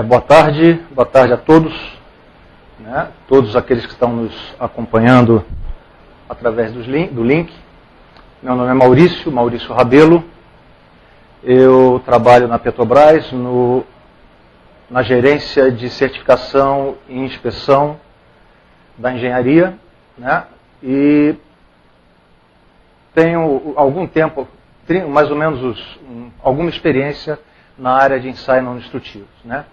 Boa tarde a todos, né? Todos aqueles que estão nos acompanhando através do link. Meu nome é Maurício Rabelo, eu trabalho na Petrobras, na gerência de certificação e inspeção da engenharia, né? E tenho algum tempo, mais ou menos alguma experiência na área de ensaio não destrutivos, né?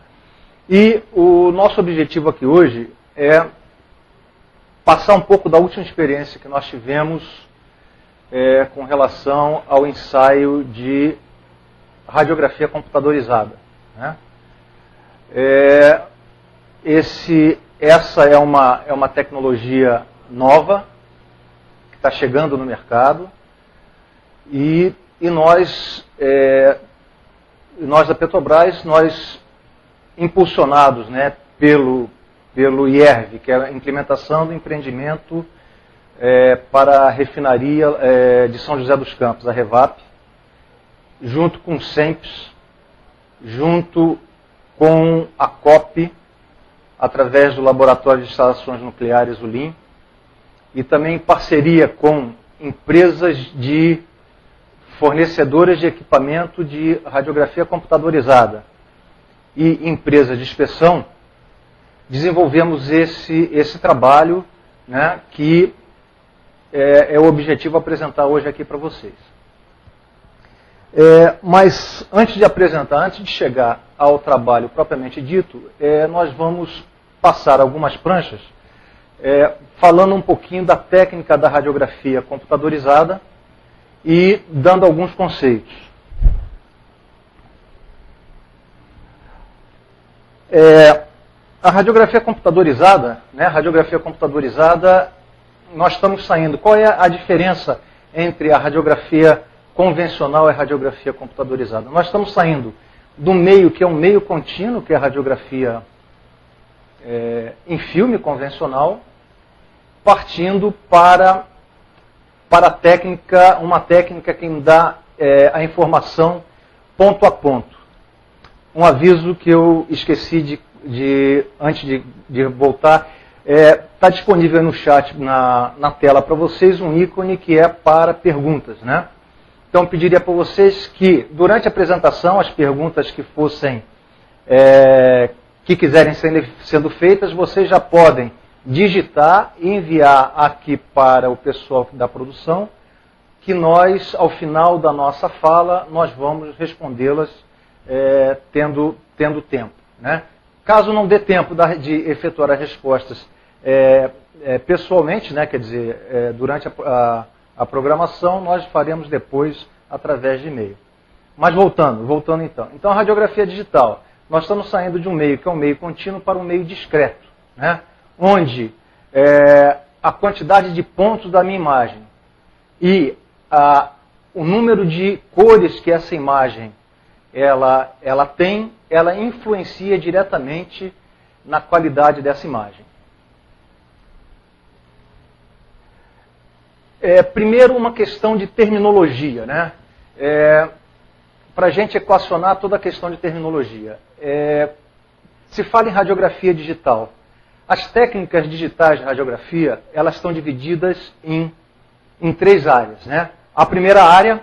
E o nosso objetivo aqui hoje é passar um pouco da última experiência que nós tivemos com relação ao ensaio de radiografia computadorizada, né? Essa é uma tecnologia nova que está chegando no mercado e nós da Petrobras, nós impulsionados, né, pelo IERV, que é a implementação do empreendimento para a refinaria de São José dos Campos, a REVAP, junto com o SEMPES, junto com a COP, através do Laboratório de Instalações Nucleares, o LIN, e também em parceria com empresas de fornecedoras de equipamento de radiografia computadorizada e empresas de inspeção, desenvolvemos esse trabalho, né, que é o objetivo apresentar hoje aqui para vocês. Mas antes de apresentar, antes de chegar ao trabalho propriamente dito, nós vamos passar algumas pranchas falando um pouquinho da técnica da radiografia computadorizada e dando alguns conceitos. A radiografia computadorizada, né, nós estamos saindo. Qual é a diferença entre a radiografia convencional e a radiografia computadorizada? Nós estamos saindo do meio que é um meio contínuo, que é a radiografia em filme convencional, partindo para uma técnica que me dá a informação ponto a ponto. Um aviso que eu esqueci antes de voltar, está disponível no chat, na tela para vocês, um ícone que é para perguntas, né? Então, pediria para vocês que, durante a apresentação, as perguntas que quiserem sendo feitas, vocês já podem digitar e enviar aqui para o pessoal da produção, que nós, ao final da nossa fala, nós vamos respondê-las tendo tempo, né? Caso não dê tempo de efetuar as respostas pessoalmente, né, quer dizer, durante a programação, nós faremos depois através de e-mail. Mas voltando então. Então, a radiografia digital, nós estamos saindo de um meio que é um meio contínuo para um meio discreto, né, onde a quantidade de pontos da minha imagem e o número de cores que essa imagem ela tem, ela influencia diretamente na qualidade dessa imagem. Primeiro, uma questão de terminologia, né? Para a gente equacionar toda a questão de terminologia. Se fala em radiografia digital. As técnicas digitais de radiografia, elas estão divididas em três áreas, né? A primeira área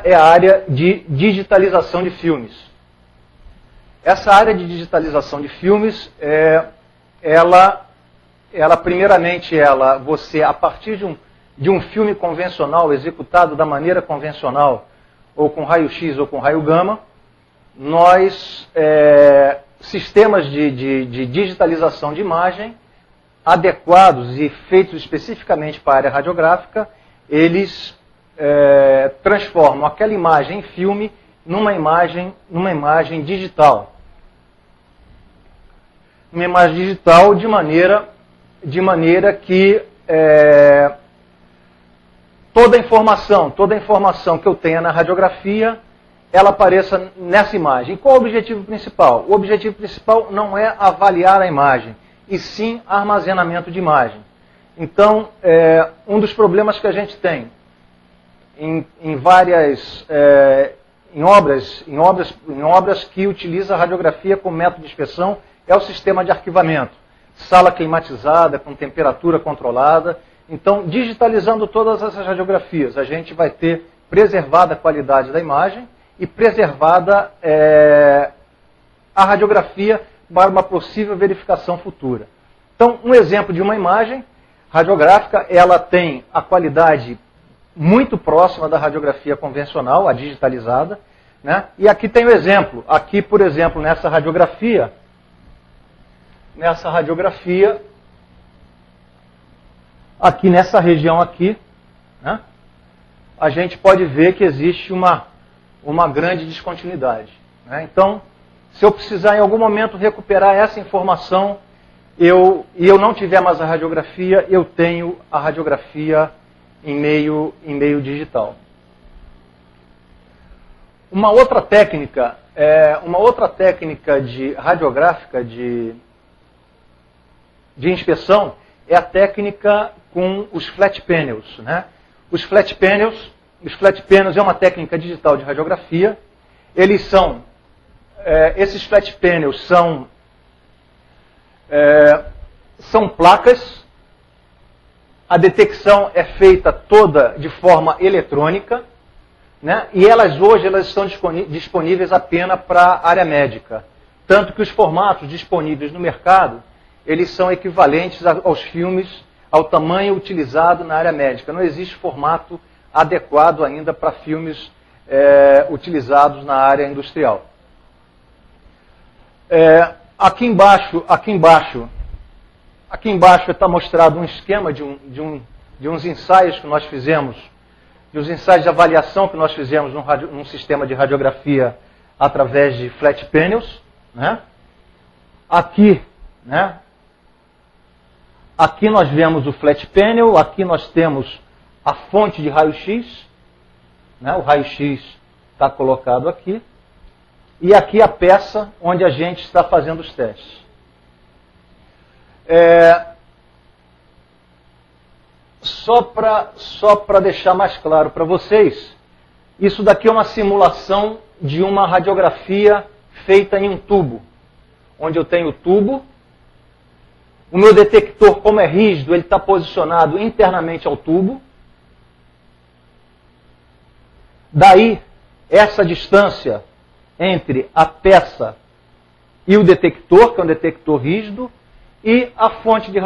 é a área de digitalização de filmes. Essa área de digitalização de filmes, primeiramente, você, a partir de um filme convencional, executado da maneira convencional, ou com raio-x ou com raio-gama, sistemas de digitalização de imagem, adequados e feitos especificamente para a área radiográfica, eles transformam aquela imagem em filme numa imagem digital. Uma imagem digital de maneira que toda a informação que eu tenha na radiografia, ela apareça nessa imagem. E qual é o objetivo principal? O objetivo principal não é avaliar a imagem, e sim armazenamento de imagem. Então, um dos problemas que a gente tem em obras que utilizam a radiografia como método de inspeção, é o sistema de arquivamento. Sala climatizada, com temperatura controlada. Então, digitalizando todas essas radiografias, a gente vai ter preservada a qualidade da imagem e preservada a radiografia para uma possível verificação futura. Então, um exemplo de uma imagem radiográfica, ela tem a qualidade muito próxima da radiografia convencional, a digitalizada, né? E aqui tem o exemplo. Aqui, por exemplo, nessa radiografia, aqui nessa região aqui, né? A gente pode ver que existe uma grande descontinuidade, né? Então, se eu precisar em algum momento recuperar essa informação, e eu não tiver mais a radiografia, eu tenho a radiografia em meio digital. Uma outra técnica de radiográfica de inspeção é a técnica com os flat panels, né? Os flat panels é uma técnica digital de radiografia. Esses flat panels são placas. A detecção é feita toda de forma eletrônica, né? E hoje elas estão disponíveis apenas para a área médica. Tanto que os formatos disponíveis no mercado, eles são equivalentes aos filmes, ao tamanho utilizado na área médica. Não existe formato adequado ainda para filmes utilizados na área industrial. Aqui embaixo está mostrado um esquema de uns ensaios que nós fizemos, de uns ensaios de avaliação que nós fizemos num sistema de radiografia através de flat panels, né? Aqui nós vemos o flat panel, aqui nós temos a fonte de raio-x, né? O raio-x está colocado aqui, e aqui a peça onde a gente está fazendo os testes. Só para deixar mais claro para vocês, isso daqui é uma simulação de uma radiografia feita em um tubo, onde eu tenho o tubo, o meu detector, como é rígido, ele está posicionado internamente ao tubo. Daí, essa distância entre a peça e o detector, que é um detector rígido, e a fonte de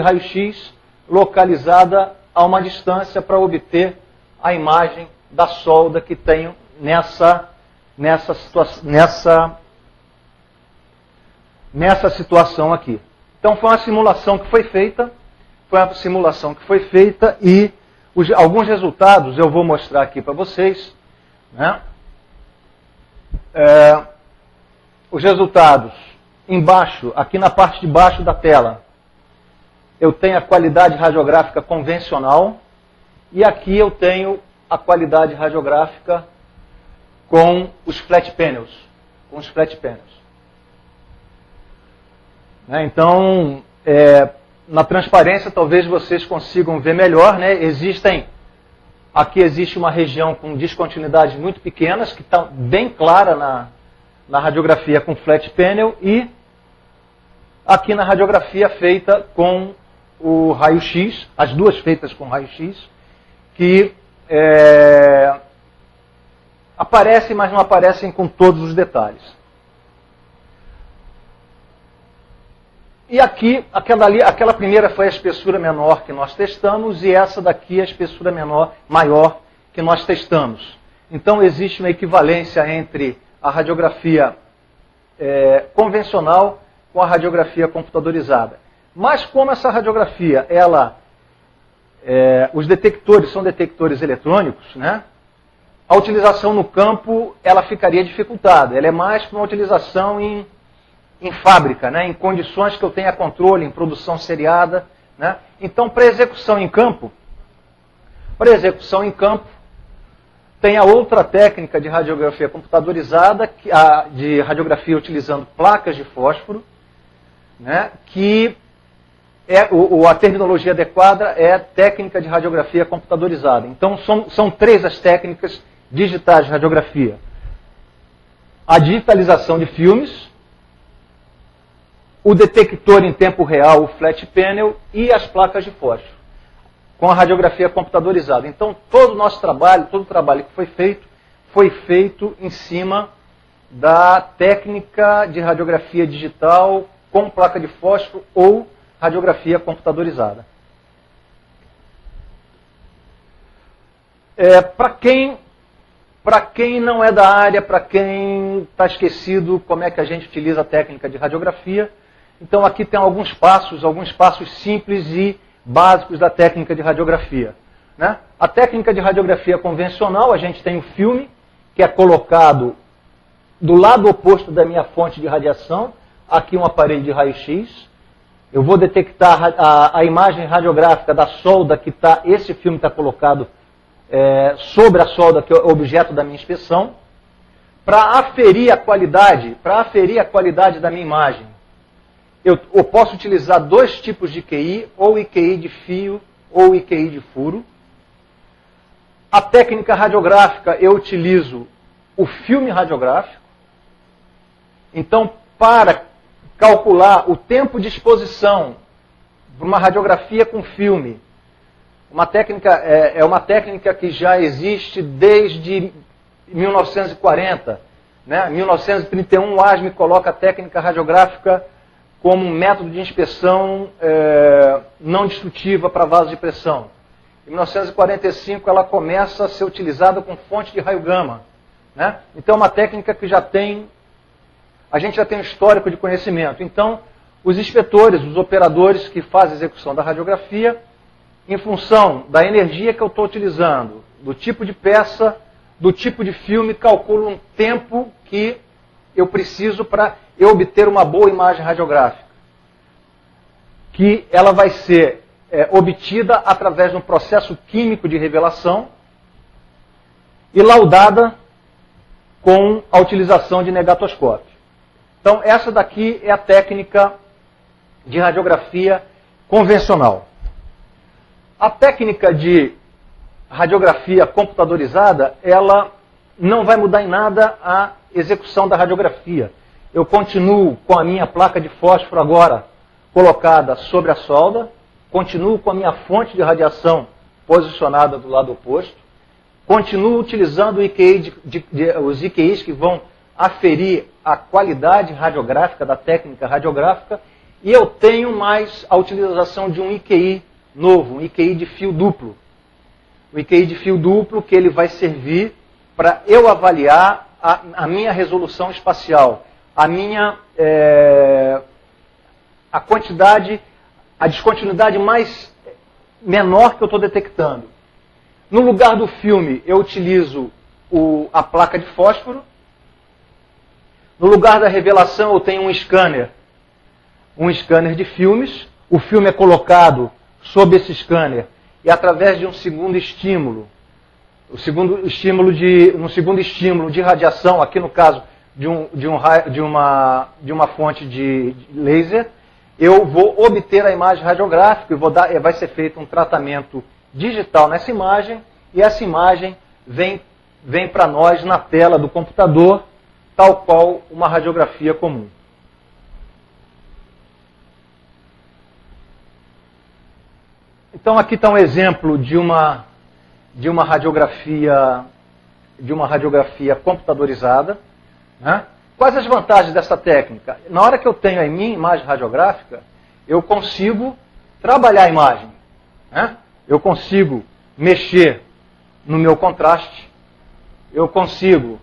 raio-x localizada a uma distância para obter a imagem da solda que tenho nessa situação aqui. Então foi uma simulação que foi feita, e alguns resultados eu vou mostrar aqui para vocês, né? Os resultados embaixo, aqui na parte de baixo da tela, eu tenho a qualidade radiográfica convencional e aqui eu tenho a qualidade radiográfica com os flat panels. Então, na transparência talvez vocês consigam ver melhor, né? Aqui existe uma região com descontinuidades muito pequenas, que está bem clara na radiografia com flat panel, e aqui na radiografia feita com o raio-x, as duas feitas com raio-x, que aparecem, mas não aparecem com todos os detalhes. E aqui, aquela primeira foi a espessura menor que nós testamos, e essa daqui é a espessura maior que nós testamos. Então existe uma equivalência entre a radiografia convencional com a radiografia computadorizada. Mas como essa radiografia, os detectores são detectores eletrônicos, né? A utilização no campo, ela ficaria dificultada. Ela é mais para uma utilização em fábrica, né? Em condições que eu tenha controle, em produção seriada, né? Então, para execução em campo, tem a outra técnica de radiografia computadorizada, de radiografia utilizando placas de fósforo, né? Que a terminologia adequada é técnica de radiografia computadorizada. Então, são três as técnicas digitais de radiografia. A digitalização de filmes, o detector em tempo real, o flat panel, e as placas de fósforo, com a radiografia computadorizada. Então, todo o nosso trabalho, todo o trabalho que foi feito em cima da técnica de radiografia digital com placa de fósforo ou radiografia computadorizada. Para quem não é da área, para quem está esquecido como é que a gente utiliza a técnica de radiografia, então aqui tem alguns passos simples e básicos da técnica de radiografia. Né? A técnica de radiografia convencional, a gente tem o filme, que é colocado do lado oposto da minha fonte de radiação, aqui um aparelho de raio-x. Eu vou detectar a imagem radiográfica da solda que está, esse filme está colocado sobre a solda, que é o objeto da minha inspeção, para aferir a qualidade da minha imagem. Eu posso utilizar dois tipos de IQI, ou IQI de fio, ou IQI de furo. A técnica radiográfica, eu utilizo o filme radiográfico. Então, para calcular o tempo de exposição para uma radiografia com filme, é uma técnica que já existe desde 1940. Né? Em 1931, o ASME coloca a técnica radiográfica como um método de inspeção não destrutiva para vasos de pressão. Em 1945, ela começa a ser utilizada com fonte de raio gama. Né? Então, é uma técnica que a gente já tem um histórico de conhecimento. Então, os inspetores, os operadores que fazem a execução da radiografia, em função da energia que eu estou utilizando, do tipo de peça, do tipo de filme, calculam um tempo que eu preciso para eu obter uma boa imagem radiográfica. Que ela vai ser obtida através de um processo químico de revelação e laudada com a utilização de negatoscópio. Então, essa daqui é a técnica de radiografia convencional. A técnica de radiografia computadorizada, ela não vai mudar em nada a execução da radiografia. Eu continuo com a minha placa de fósforo agora colocada sobre a solda, continuo com a minha fonte de radiação posicionada do lado oposto, continuo utilizando os IQIs que vão aferir a qualidade radiográfica da técnica radiográfica, e eu tenho mais a utilização de um IQI novo, um IQI de fio duplo. O IQI de fio duplo que ele vai servir para eu avaliar a minha resolução espacial, a quantidade, a descontinuidade mais menor que eu estou detectando. No lugar do filme, eu utilizo a placa de fósforo. No lugar da revelação, eu tenho um scanner de filmes. O filme é colocado sob esse scanner e através de um segundo estímulo, um segundo estímulo de radiação, aqui no caso de uma fonte de laser, eu vou obter a imagem radiográfica e vai ser feito um tratamento digital nessa imagem, e essa imagem vem para nós na tela do computador, tal qual uma radiografia comum. Então aqui está um exemplo de uma radiografia computadorizada. Né? Quais as vantagens dessa técnica? Na hora que eu tenho a minha imagem radiográfica, eu consigo trabalhar a imagem. Né? Eu consigo mexer no meu contraste, eu consigo,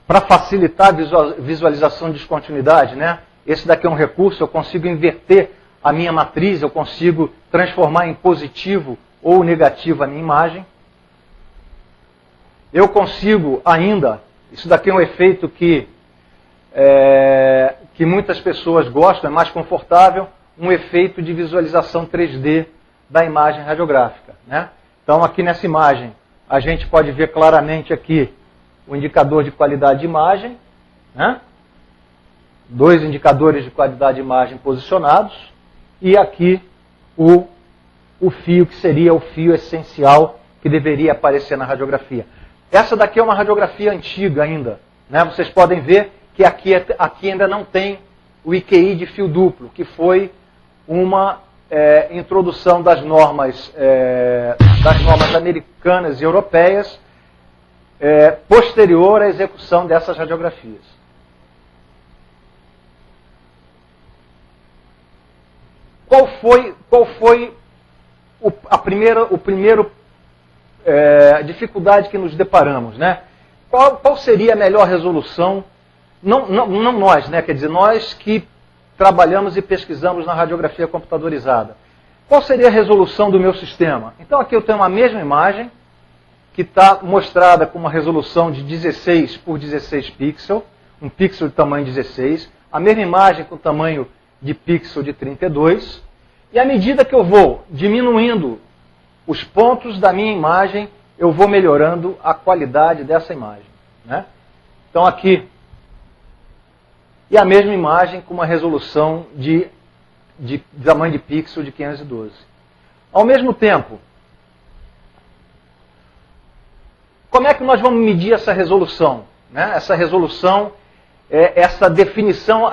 para facilitar a visualização de descontinuidade, né? Esse daqui é um recurso, eu consigo inverter a minha matriz, eu consigo transformar em positivo ou negativo a minha imagem. Eu consigo ainda, isso daqui é um efeito que muitas pessoas gostam, é mais confortável, um efeito de visualização 3D da imagem radiográfica. Né? Então aqui nessa imagem, a gente pode ver claramente aqui o indicador de qualidade de imagem, né? Dois indicadores de qualidade de imagem posicionados, e aqui o o fio que seria o fio essencial que deveria aparecer na radiografia. Essa daqui é uma radiografia antiga ainda, né? Vocês podem ver que aqui ainda não tem o IQI de fio duplo, que foi uma introdução das normas americanas e europeias posterior à execução dessas radiografias. Qual foi a primeira dificuldade que nos deparamos, né? Qual seria a melhor resolução? Não nós, né? Quer dizer, nós que trabalhamos e pesquisamos na radiografia computadorizada. Qual seria a resolução do meu sistema? Então aqui eu tenho uma mesma imagem que está mostrada com uma resolução de 16 por 16 pixels, um pixel de tamanho 16, a mesma imagem com tamanho de pixel de 32, e à medida que eu vou diminuindo os pontos da minha imagem, eu vou melhorando a qualidade dessa imagem, né? Então aqui, e a mesma imagem com uma resolução de tamanho de pixel de 512. Ao mesmo tempo, como é que nós vamos medir essa resolução, né? Essa resolução, essa definição,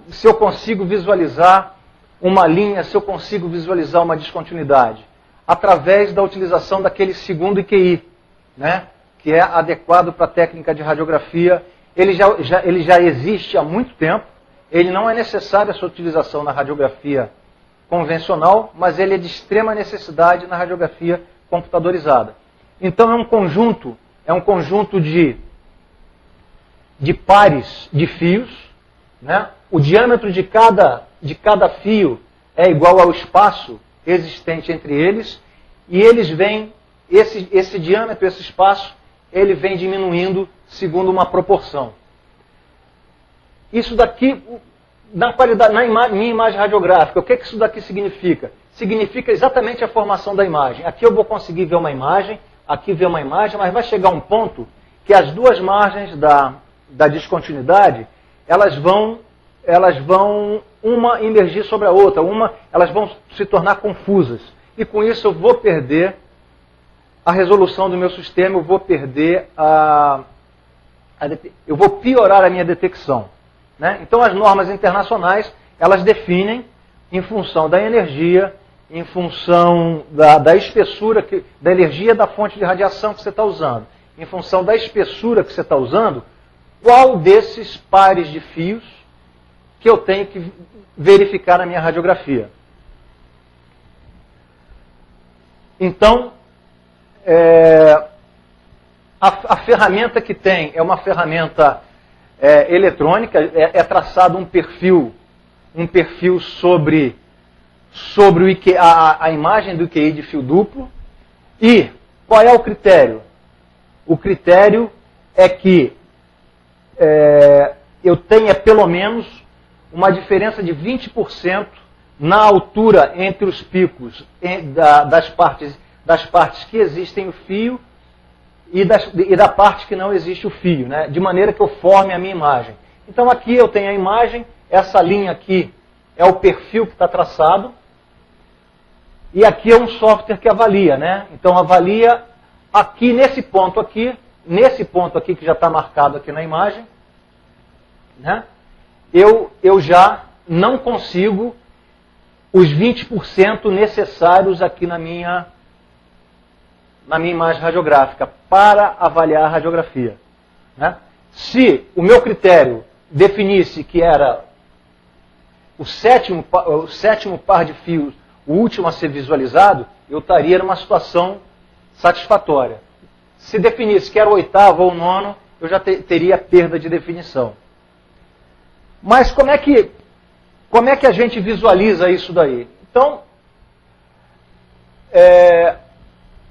se eu consigo visualizar uma linha, se eu consigo visualizar uma descontinuidade, através da utilização daquele segundo IQI, né? Que é adequado para a técnica de radiografia. Ele já existe há muito tempo, ele não é necessário a sua utilização na radiografia convencional, mas ele é de extrema necessidade na radiografia computadorizada. Então é um conjunto de pares de fios, né? O diâmetro de cada fio é igual ao espaço existente entre eles, e eles vêm, esse diâmetro, esse espaço, ele vem diminuindo segundo uma proporção. Isso daqui, na minha imagem radiográfica, o que isso daqui significa? Significa exatamente a formação da imagem. Aqui eu vou conseguir ver uma imagem, aqui ver uma imagem, mas vai chegar um ponto que as duas margens da descontinuidade, elas vão uma emergir sobre a outra, elas vão se tornar confusas. E com isso eu vou perder a resolução do meu sistema, eu vou perder eu vou piorar a minha detecção, né? Então as normas internacionais, elas definem em função da energia, em função da espessura, da energia da fonte de radiação que você está usando, em função da espessura que você está usando, qual desses pares de fios que eu tenho que verificar na minha radiografia. Então, a ferramenta que tem é uma ferramenta eletrônica, é traçado um perfil sobre o IQI, a imagem do IQI de fio duplo. E qual é o critério? O critério é que eu tenha pelo menos uma diferença de 20% na altura entre os picos das partes que existem o fio e da parte que não existe o fio, né? De maneira que eu forme a minha imagem. Então aqui eu tenho a imagem, essa linha aqui é o perfil que está traçado, e aqui é um software que avalia, né? Então avalia aqui nesse ponto aqui que já está marcado aqui na imagem, né? Eu já não consigo os 20% necessários aqui na minha imagem radiográfica para avaliar a radiografia, né? Se o meu critério definisse que era o sétimo par de fios, o último a ser visualizado, eu estaria numa situação satisfatória. Se definisse que era o oitavo ou o nono, eu já teria perda de definição. Mas como é que a gente visualiza isso daí? Então,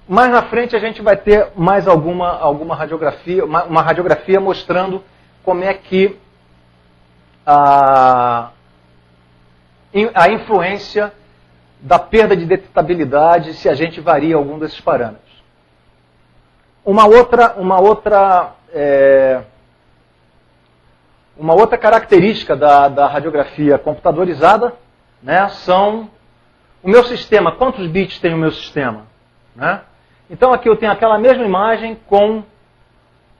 mais na frente a gente vai ter mais alguma radiografia, uma radiografia mostrando como é que a influência da perda de detectabilidade se a gente varia algum desses parâmetros. Uma outra característica da radiografia computadorizada, né, são O meu sistema, quantos bits tem o meu sistema? Né? Então aqui eu tenho aquela mesma imagem com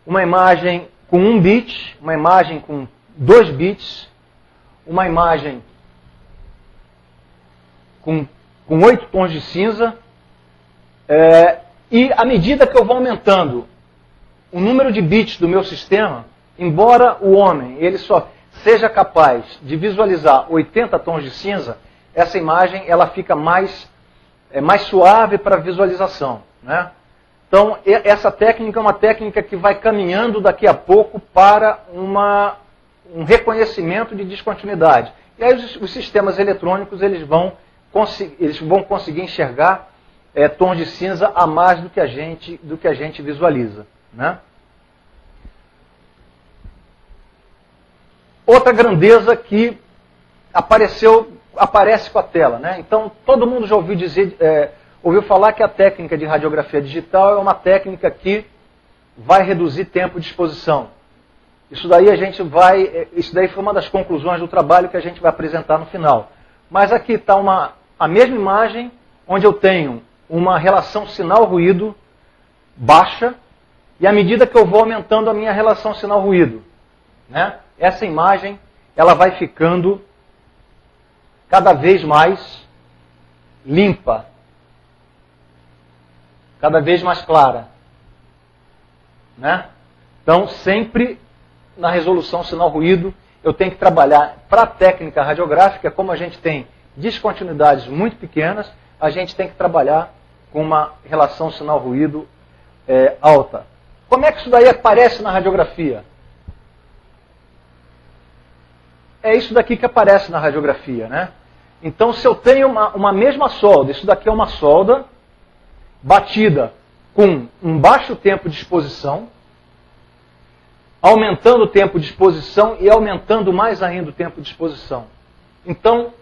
uma imagem com 1 bit, uma imagem com 2 bits, uma imagem com 8 tons de cinza, e à medida que eu vou aumentando o número de bits do meu sistema, embora o homem ele só seja capaz de visualizar 80 tons de cinza, essa imagem ela fica mais suave para visualização. Né? Então, essa técnica é uma técnica que vai caminhando daqui a pouco para um reconhecimento de descontinuidade. E aí os sistemas eletrônicos eles vão conseguir enxergar tons de cinza a mais do que a gente visualiza. Né? Outra grandeza que aparece com a tela. Né? Então, todo mundo já ouviu falar que a técnica de radiografia digital é uma técnica que vai reduzir tempo de exposição. Isso daí foi uma das conclusões do trabalho que a gente vai apresentar no final. Mas aqui está a mesma imagem, onde eu tenho uma relação sinal-ruído baixa, e à medida que eu vou aumentando a minha relação sinal-ruído, né, essa imagem ela vai ficando cada vez mais limpa, cada vez mais clara. Né? Então, sempre na resolução sinal-ruído, eu tenho que trabalhar para a técnica radiográfica, como a gente tem descontinuidades muito pequenas, a gente tem que trabalhar com uma relação sinal-ruído alta. Como é que isso daí aparece na radiografia? É isso daqui que aparece na radiografia. Né? Então, se eu tenho uma mesma solda, isso daqui é uma solda batida com um baixo tempo de exposição, aumentando o tempo de exposição e aumentando mais ainda o tempo de exposição. Então,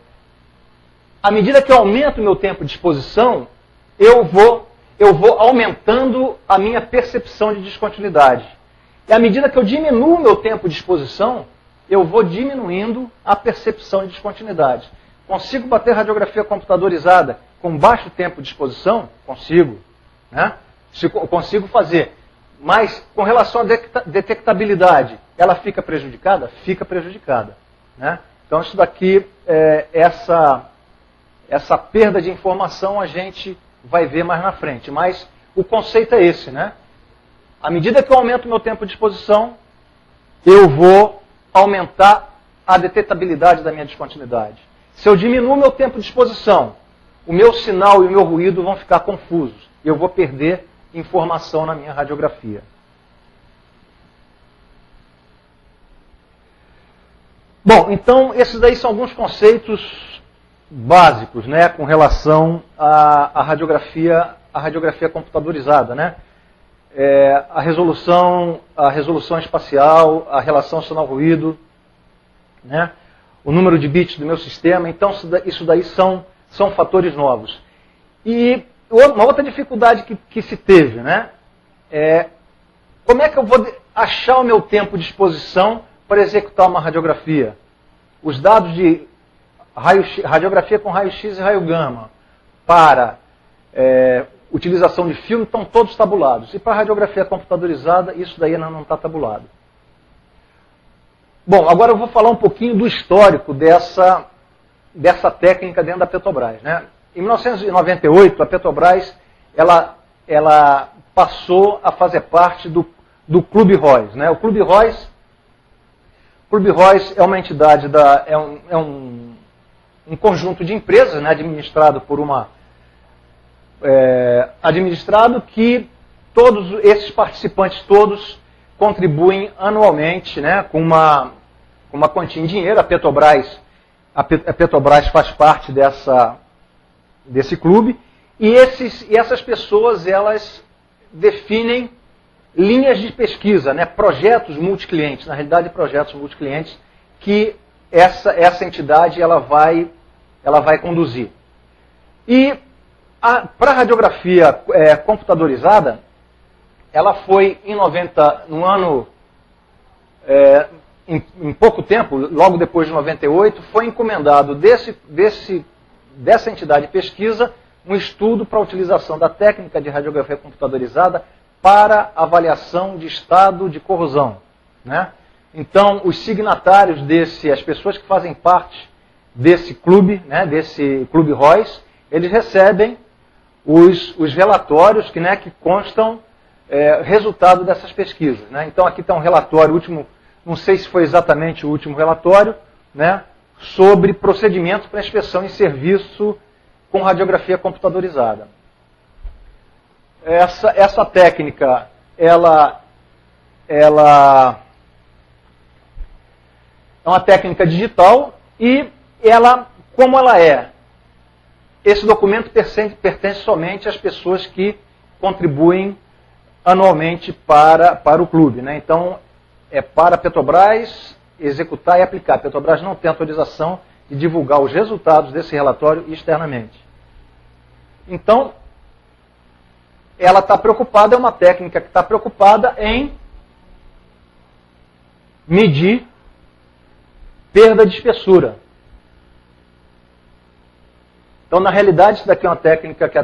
à medida que eu aumento o meu tempo de exposição, eu vou aumentando a minha percepção de descontinuidade. E à medida que eu diminuo o meu tempo de exposição, eu vou diminuindo a percepção de descontinuidade. Consigo bater radiografia computadorizada com baixo tempo de exposição? Consigo. Né? Consigo fazer. Mas, com relação à detectabilidade, ela fica prejudicada? Fica prejudicada. Né? Então, isso daqui, essa perda de informação a gente vai ver mais na frente. Mas o conceito é esse. Né? À medida que eu aumento o meu tempo de exposição, eu vou aumentar a detectabilidade da minha descontinuidade. Se eu diminuo o meu tempo de exposição, o meu sinal e o meu ruído vão ficar confusos. E eu vou perder informação na minha radiografia. Bom, então esses daí são alguns conceitos básicos, né, com relação à radiografia computadorizada, né? A resolução espacial, a relação sinal-ruído, né? O número de bits do meu sistema. Então isso daí são fatores novos. E uma outra dificuldade que se teve, né? Como é que eu vou achar o meu tempo de exposição para executar uma radiografia? Os dados de radiografia com raio-x e raio-gama para utilização de filme estão todos tabulados. E para radiografia computadorizada, isso daí não está tabulado. Bom, agora eu vou falar um pouquinho do histórico dessa técnica dentro da Petrobras, né? Em 1998, a Petrobras ela passou a fazer parte do Clube Royce. Né? O Clube Royce é uma entidade, um conjunto de empresas, né, administrado que todos esses participantes todos contribuem anualmente, né, com uma quantia em dinheiro. A Petrobras faz parte desse clube, e essas pessoas elas definem linhas de pesquisa, né, projetos multiclientes, na realidade projetos multiclientes que essa entidade ela vai conduzir. E para a radiografia computadorizada, ela foi em pouco tempo, logo depois de 98, foi encomendado desse dessa entidade de pesquisa um estudo para a utilização da técnica de radiografia computadorizada para avaliação de estado de corrosão, né? Então, os signatários as pessoas que fazem parte desse clube, né, desse Clube ROIS, eles recebem os relatórios que constam resultado dessas pesquisas, né? Então, aqui está um relatório, último, não sei se foi exatamente o último relatório, né, sobre procedimentos para inspeção em serviço com radiografia computadorizada. Essa técnica, ela é uma técnica digital e como ela é, esse documento pertence somente às pessoas que contribuem anualmente para o clube, né? Então, é para a Petrobras executar e aplicar. A Petrobras não tem autorização de divulgar os resultados desse relatório externamente. Então, ela está preocupada, é uma técnica que está preocupada em medir perda de espessura. Então, na realidade, isso daqui é uma técnica que é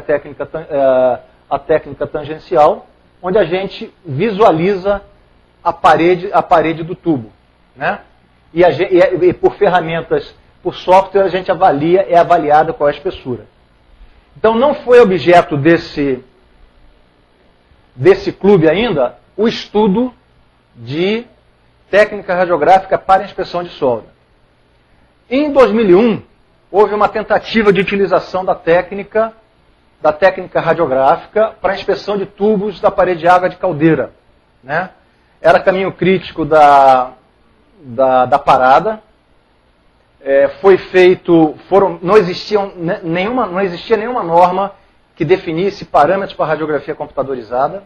a técnica tangencial, onde a gente visualiza a parede do tubo, né? E por ferramentas, por software, a gente é avaliada qual é a espessura. Então, não foi objeto desse clube ainda o estudo de técnica radiográfica para inspeção de solda. Em 2001, houve uma tentativa de utilização da técnica radiográfica para inspeção de tubos da parede de água de caldeira, né? Era caminho crítico da parada. Não existia nenhuma norma que definisse parâmetros para radiografia computadorizada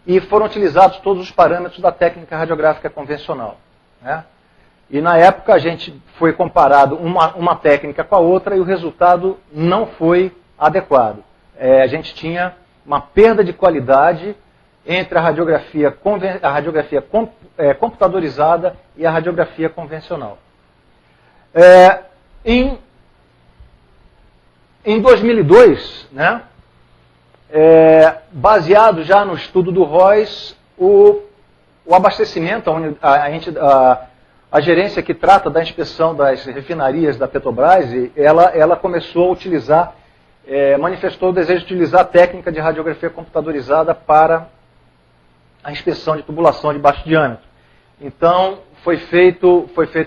e foram utilizados todos os parâmetros da técnica radiográfica convencional, né? E na época a gente foi comparado uma técnica com a outra e o resultado não foi adequado. A gente tinha uma perda de qualidade entre a radiografia computadorizada e a radiografia convencional. Em 2002, né, baseado já no estudo do ROIS, o abastecimento, a gerência que trata da inspeção das refinarias da Petrobras, ela começou a utilizar, manifestou o desejo de utilizar a técnica de radiografia computadorizada para a inspeção de tubulação de baixo diâmetro. Então, foi feita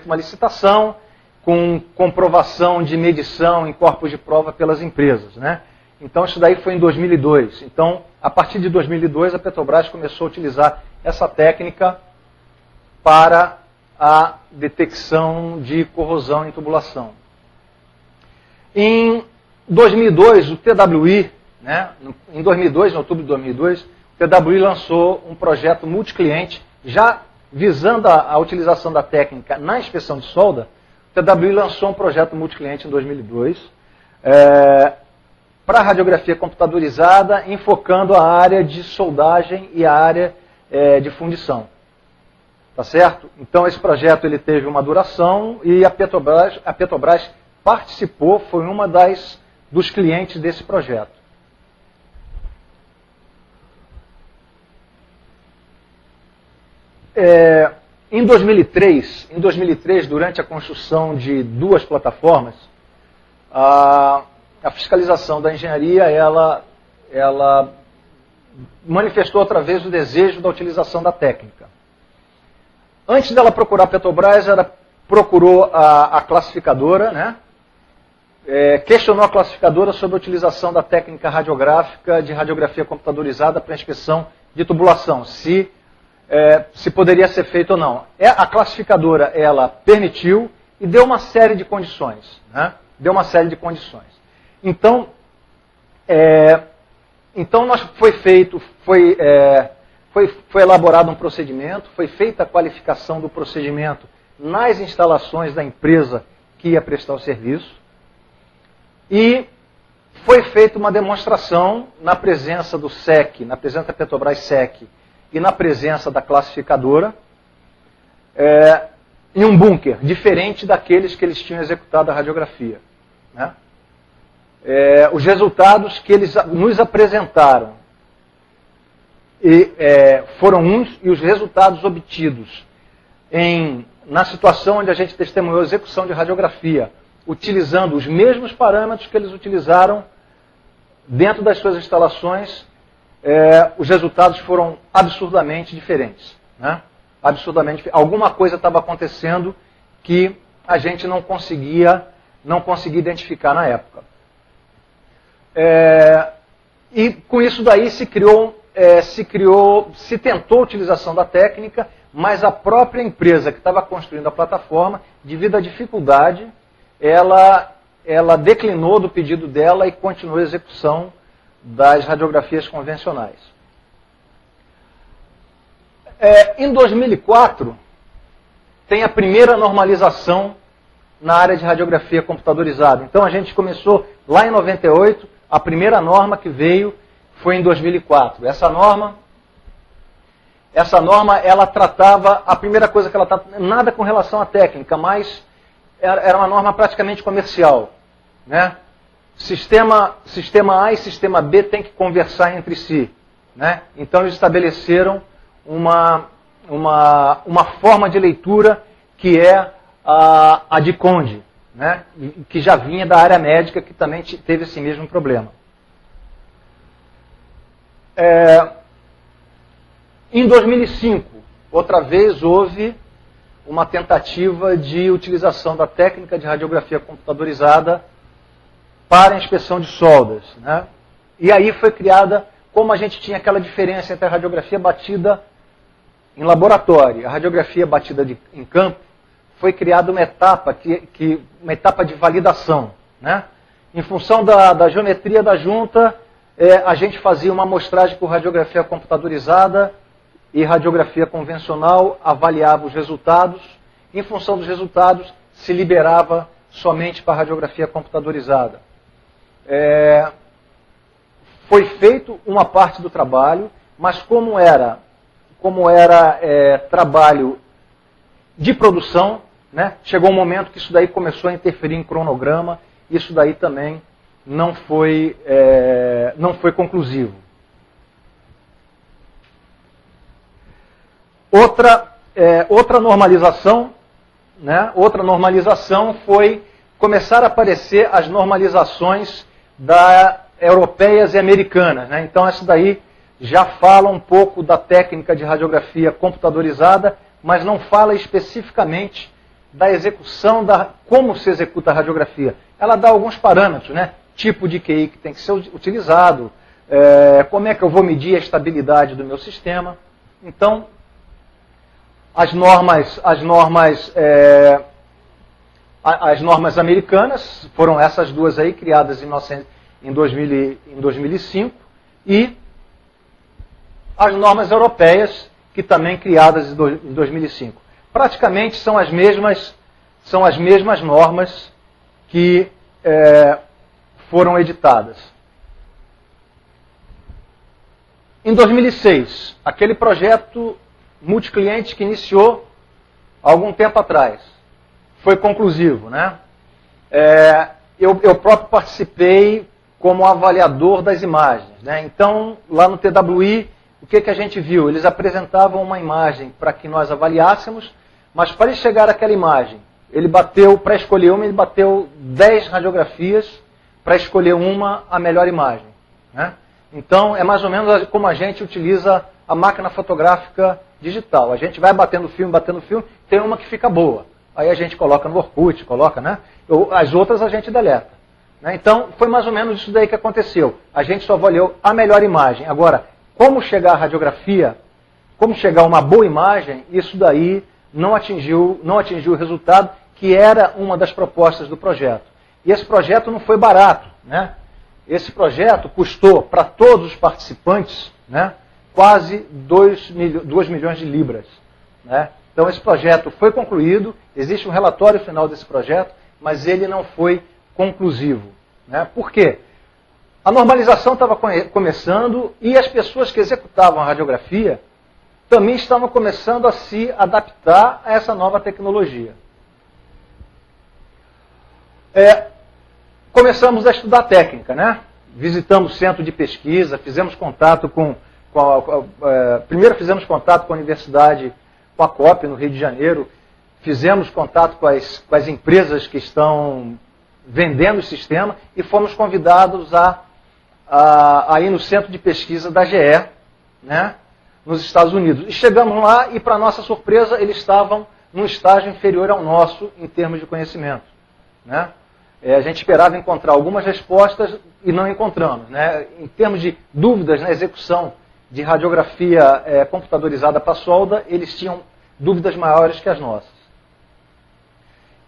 uma licitação com comprovação de medição em corpos de prova pelas empresas, né? Então, isso daí foi em 2002. Então, a partir de 2002, a Petrobras começou a utilizar essa técnica para a detecção de corrosão em tubulação. Em 2002, o TWI, né, em 2002, em outubro de 2002, o TWI lançou um projeto multicliente, já visando a utilização da técnica na inspeção de solda. O TWI lançou um projeto multicliente em 2002, para radiografia computadorizada, enfocando a área de soldagem e a área de fundição. Tá certo? Então esse projeto ele teve uma duração e a Petrobras participou, foi uma dos clientes desse projeto. Em 2003, durante a construção de duas plataformas, a fiscalização da engenharia ela manifestou outra vez o desejo da utilização da técnica. Antes dela procurar a Petrobras, ela procurou a classificadora, né? Questionou a classificadora sobre a utilização da técnica radiográfica de radiografia computadorizada para inspeção de tubulação, se poderia ser feito ou não. A classificadora ela permitiu e deu uma série de condições, né? Então, foi elaborado um procedimento, foi feita a qualificação do procedimento nas instalações da empresa que ia prestar o serviço e foi feita uma demonstração na presença do SEC, na presença da Petrobras SEC e na presença da classificadora em um bunker, diferente daqueles que eles tinham executado a radiografia, né? Os resultados que eles nos apresentaram foram uns, e os resultados obtidos na situação onde a gente testemunhou a execução de radiografia, utilizando os mesmos parâmetros que eles utilizaram dentro das suas instalações, os resultados foram absurdamente diferentes, né? Absurdamente, alguma coisa estava acontecendo que a gente não conseguia identificar na época. E com isso daí se tentou a utilização da técnica, mas a própria empresa que estava construindo a plataforma, devido à dificuldade, ela declinou do pedido dela e continuou a execução das radiografias convencionais. Em 2004, tem a primeira normalização na área de radiografia computadorizada. Então a gente começou lá em 98, a primeira norma que veio foi em 2004. Essa norma, ela tratava, a primeira coisa que ela tratava, nada com relação à técnica, mas era uma norma praticamente comercial, né? Sistema A e sistema B tem que conversar entre si, né? Então eles estabeleceram uma forma de leitura que é a de Conde, né? Que já vinha da área médica, que também teve esse mesmo problema. Em 2005, outra vez houve uma tentativa de utilização da técnica de radiografia computadorizada para a inspeção de soldas, né? E aí foi criada, como a gente tinha aquela diferença entre a radiografia batida em laboratório e a radiografia batida em campo, foi criada uma etapa, uma etapa de validação, né? Em função da geometria da junta, a gente fazia uma amostragem por radiografia computadorizada e radiografia convencional, avaliava os resultados. Em função dos resultados, se liberava somente para a radiografia computadorizada. Foi feito uma parte do trabalho, mas como era trabalho de produção, né, chegou um momento que isso daí começou a interferir em cronograma, isso daí também não foi conclusivo. Outra normalização, né, foi começar a aparecer as normalizações europeias e americanas, né? Então isso daí já fala um pouco da técnica de radiografia computadorizada, mas não fala especificamente da execução, como se executa a radiografia. Ela dá alguns parâmetros, né? Tipo de QI que tem que ser utilizado, como é que eu vou medir a estabilidade do meu sistema. Então, as normas americanas foram essas duas aí, criadas em 2005, e as normas europeias, que também criadas em 2005. Praticamente são as mesmas normas que foram editadas. Em 2006, aquele projeto multicliente que iniciou há algum tempo atrás, foi conclusivo, né? Eu próprio participei como avaliador das imagens, né? Então, lá no TWI, o que a gente viu? Eles apresentavam uma imagem para que nós avaliássemos, mas para ele chegar àquela imagem, para escolher uma, ele bateu 10 radiografias para escolher a melhor imagem, né? Então, é mais ou menos como a gente utiliza a máquina fotográfica digital. A gente vai batendo filme, tem uma que fica boa. Aí a gente coloca no Orkut, né? As outras a gente deleta, né? Então, foi mais ou menos isso daí que aconteceu. A gente só avaliou a melhor imagem. Agora, como chegar à radiografia, como chegar a uma boa imagem, isso daí não atingiu o resultado, que era uma das propostas do projeto. E esse projeto não foi barato, né? Esse projeto custou para todos os participantes, né, quase 2 milhões de libras, né? Então esse projeto foi concluído, existe um relatório final desse projeto, mas ele não foi conclusivo, né? Por quê? A normalização estava começando e as pessoas que executavam a radiografia também estavam começando a se adaptar a essa nova tecnologia. começamos a estudar técnica, né? Visitamos o centro de pesquisa, fizemos contato primeiro fizemos contato com a universidade, com a COP, no Rio de Janeiro, fizemos contato com as empresas que estão vendendo o sistema e fomos convidados a ir no centro de pesquisa da GE, né, nos Estados Unidos. E chegamos lá e, para nossa surpresa, eles estavam num estágio inferior ao nosso em termos de conhecimento, né? A gente esperava encontrar algumas respostas e não encontramos, né? Em termos de dúvidas na execução de radiografia computadorizada para solda, eles tinham dúvidas maiores que as nossas.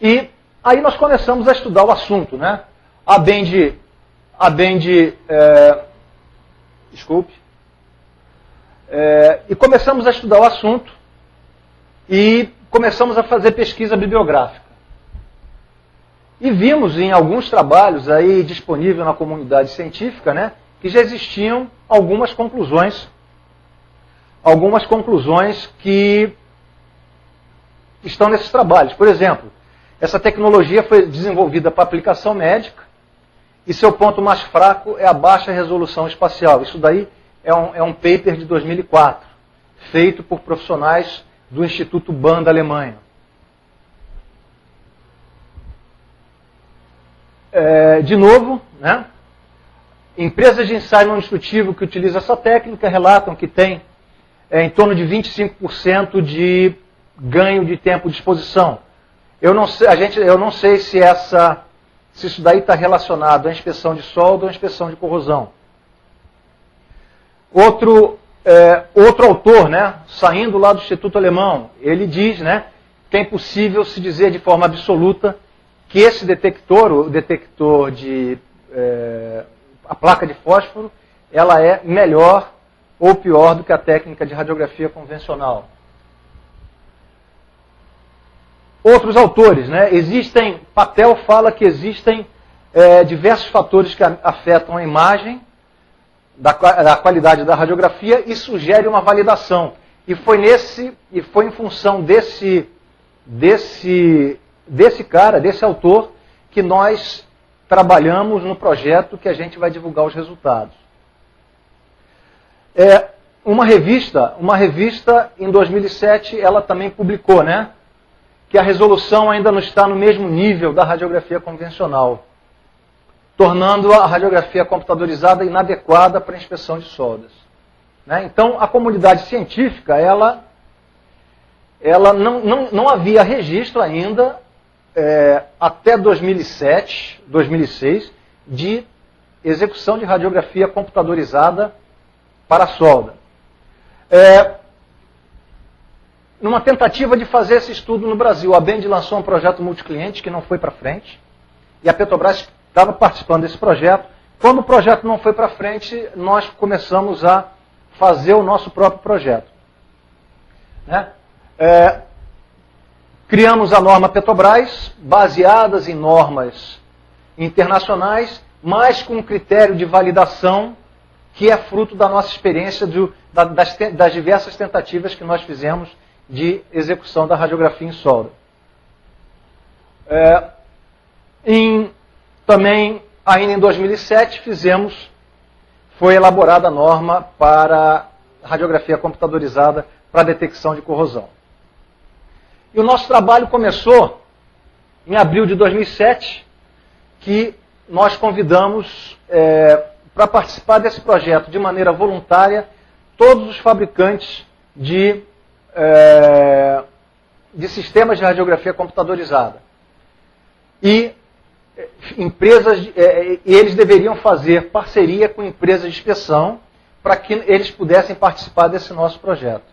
E aí nós começamos a estudar o assunto, né? E começamos a estudar o assunto e começamos a fazer pesquisa bibliográfica. E vimos em alguns trabalhos aí disponíveis na comunidade científica, né, que já existiam algumas conclusões que estão nesses trabalhos. Por exemplo, essa tecnologia foi desenvolvida para aplicação médica e seu ponto mais fraco é a baixa resolução espacial. Isso daí é um paper de 2004, feito por profissionais do Instituto Bonn da Alemanha. De novo, né, empresas de ensaio não destrutivo que utilizam essa técnica relatam que tem em torno de 25% de ganho de tempo de exposição. Eu não sei se isso daí está relacionado à inspeção de solda ou à inspeção de corrosão. Outro autor, né, saindo lá do Instituto Alemão, ele diz, né, que é impossível se dizer de forma absoluta que esse detector, a placa de fósforo, ela é melhor ou pior do que a técnica de radiografia convencional. Outros autores, né, Patel fala que existem diversos fatores que afetam a imagem, da qualidade da radiografia e sugere uma validação. E foi em função desse autor, que nós trabalhamos no projeto que a gente vai divulgar os resultados. Uma revista em 2007, ela também publicou, né, que a resolução ainda não está no mesmo nível da radiografia convencional, tornando a radiografia computadorizada inadequada para a inspeção de soldas, né? Então, a comunidade científica, ela não havia registro ainda, até 2007, 2006, de execução de radiografia computadorizada para solda. Numa tentativa de fazer esse estudo no Brasil, a Bend lançou um projeto multicliente que não foi para frente, e a Petrobras estava participando desse projeto. Quando o projeto não foi para frente, nós começamos a fazer o nosso próprio projeto, né? Criamos a norma Petrobras, baseadas em normas internacionais, mas com um critério de validação que é fruto da nossa experiência das diversas tentativas que nós fizemos de execução da radiografia em solda. Também, ainda em 2007, foi elaborada a norma para radiografia computadorizada para detecção de corrosão. E o nosso trabalho começou em abril de 2007, que nós convidamos para participar desse projeto de maneira voluntária todos os fabricantes de sistemas de radiografia computadorizada. E eles deveriam fazer parceria com empresas de inspeção para que eles pudessem participar desse nosso projeto.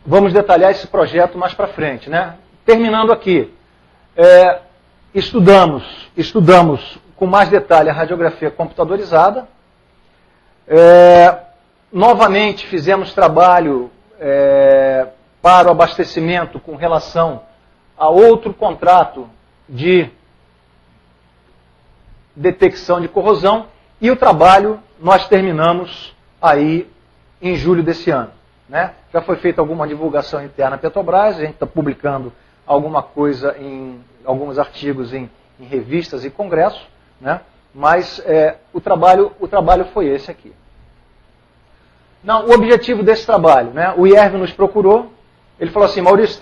Vamos detalhar esse projeto mais para frente, né? Terminando aqui, estudamos com mais detalhe a radiografia computadorizada. Novamente fizemos trabalho para o abastecimento com relação a outro contrato de detecção de corrosão, e o trabalho nós terminamos aí em julho desse ano, né? Já foi feita alguma divulgação interna à Petrobras, a gente está publicando alguma coisa em alguns artigos em revistas e congressos, né? Mas o trabalho foi esse aqui. Não, o objetivo desse trabalho, né? O IERV nos procurou, ele falou assim: Maurício,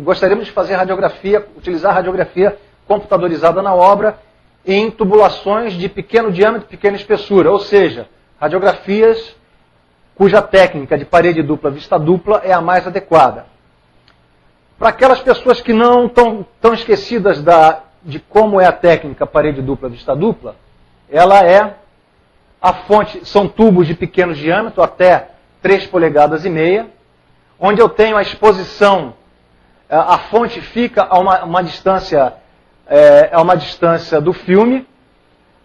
gostaríamos de fazer radiografia, utilizar radiografia computadorizada na obra em tubulações de pequeno diâmetro, pequena espessura, ou seja, radiografias cuja técnica de parede dupla, vista dupla é a mais adequada. Para aquelas pessoas que não estão tão esquecidas de como é a técnica parede dupla, vista dupla, ela é a fonte, são tubos de pequeno diâmetro, até 3,5 polegadas, onde eu tenho a exposição, a fonte fica a uma distância do filme.